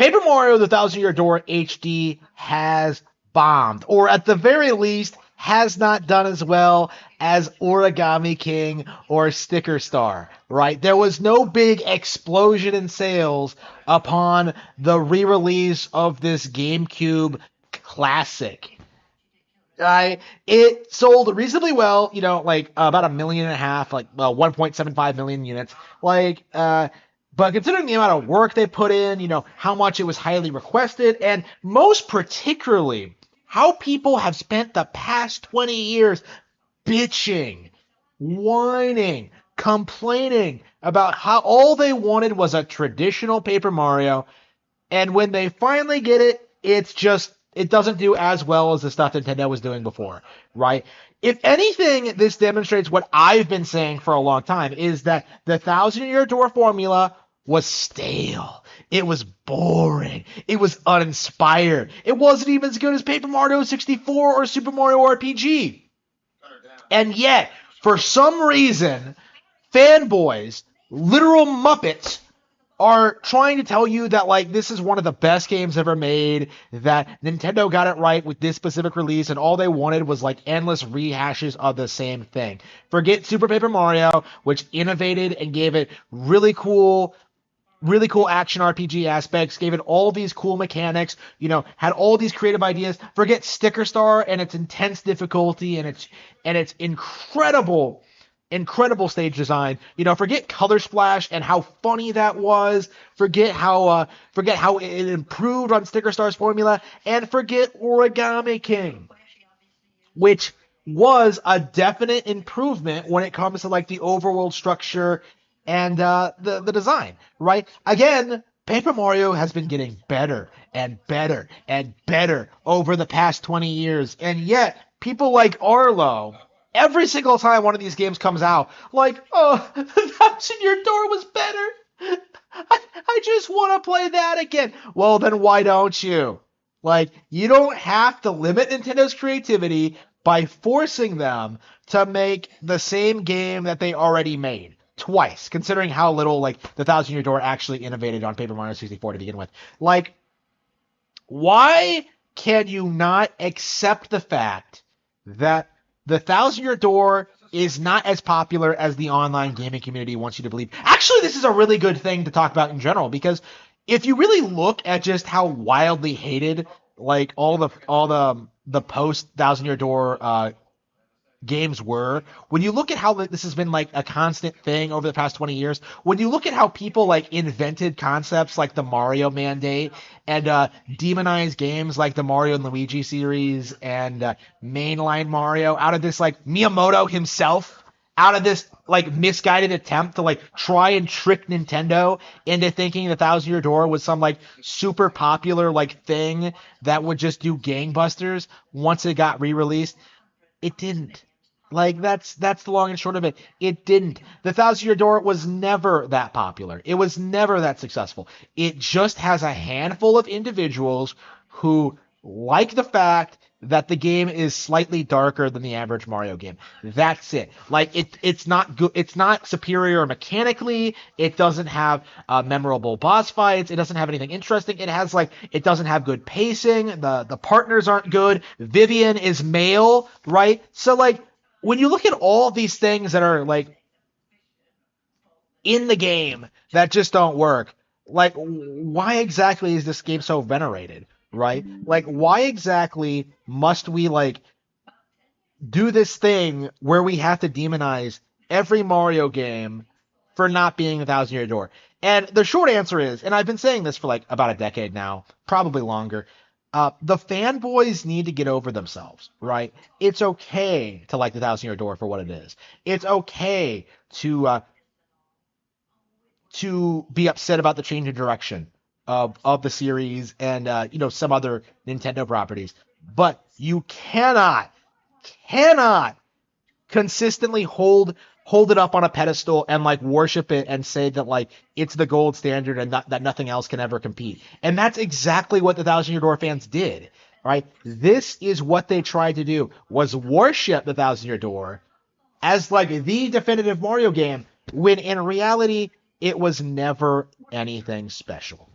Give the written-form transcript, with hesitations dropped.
Paper Mario The Thousand Year Door HD has bombed, or at the very least, has not done as well as Origami King or Sticker Star, right? There was no big explosion in sales upon the re-release of this GameCube classic. It sold reasonably well, like about 1.5 million, like 1.75 million units. But considering the amount of work they put in, how much it was highly requested, and most particularly how people have spent the past 20 years bitching, whining, complaining about how all they wanted was a traditional Paper Mario, and when they finally get it, it doesn't do as well as the stuff Nintendo was doing before, right? If anything, this demonstrates what I've been saying for a long time, is that the Thousand Year Door formula was stale. It was boring. It was uninspired. It wasn't even as good as Paper Mario 64 or Super Mario RPG. And yet, for some reason, fanboys, literal Muppets, are trying to tell you that, like, this is one of the best games ever made, that Nintendo got it right with this specific release, and all they wanted was, like, endless rehashes of the same thing. Forget Super Paper Mario, which innovated and gave it really cool action RPG aspects, gave it all these cool mechanics, had all these creative ideas. Forget Sticker Star and its intense difficulty and its incredible stage design. Forget Color Splash and how funny that was. Forget how it improved on Sticker Star's formula, and forget Origami King, which was a definite improvement when it comes to, like, the overworld structure and the design, right? Again, Paper Mario has been getting better and better and better over the past 20 years, and yet people like Arlo, every single time one of these games comes out, like, oh, the Thousand Year Door was better. I just want to play that again. Well, then why don't you? Like, you don't have to limit Nintendo's creativity by forcing them to make the same game that they already made twice, considering how little, like, the Thousand Year Door actually innovated on Paper Mario 64 to begin with. Like, why can you not accept the fact that the Thousand Year Door is not as popular as the online gaming community wants you to believe? Actually, this is a really good thing to talk about in general, because if you really look at just how wildly hated, like, all the post Thousand Year Door games were, when you look at how this has been, like, a constant thing over the past 20 years, when you look at how people, like, invented concepts like the Mario Mandate and demonized games like the Mario and Luigi series and mainline Mario out of this, like, Miyamoto himself, out of this, like, misguided attempt to, like, try and trick Nintendo into thinking the Thousand Year Door was some, like, super popular, like, thing that would just do gangbusters once it got re-released. It didn't. Like, that's the long and short of it. It didn't. The Thousand Year Door was never that popular. It was never that successful. It just has a handful of individuals who like the fact that the game is slightly darker than the average Mario game. That's it. Like, it's not good. It's not superior mechanically. It doesn't have memorable boss fights. It doesn't have anything interesting. It doesn't have good pacing. The partners aren't good. Vivian is male, right? So, like, when you look at all these things that are, like, in the game that just don't work, like, why exactly is this game so venerated, right? Like, why exactly must we, like, do this thing where we have to demonize every Mario game for not being a Thousand Year Door? And the short answer is, and I've been saying this for, like, about a decade now, probably longer, the fanboys need to get over themselves, right? It's okay to like the Thousand Year Door for what it is. It's okay to be upset about the change in direction of the series and some other Nintendo properties, but you cannot consistently hold it up on a pedestal and, like, worship it and say that, like, it's the gold standard and that nothing else can ever compete. And that's exactly what the Thousand Year Door fans did, right? This is what they tried to do, was worship the Thousand Year Door as, like, the definitive Mario game, when in reality it was never anything special.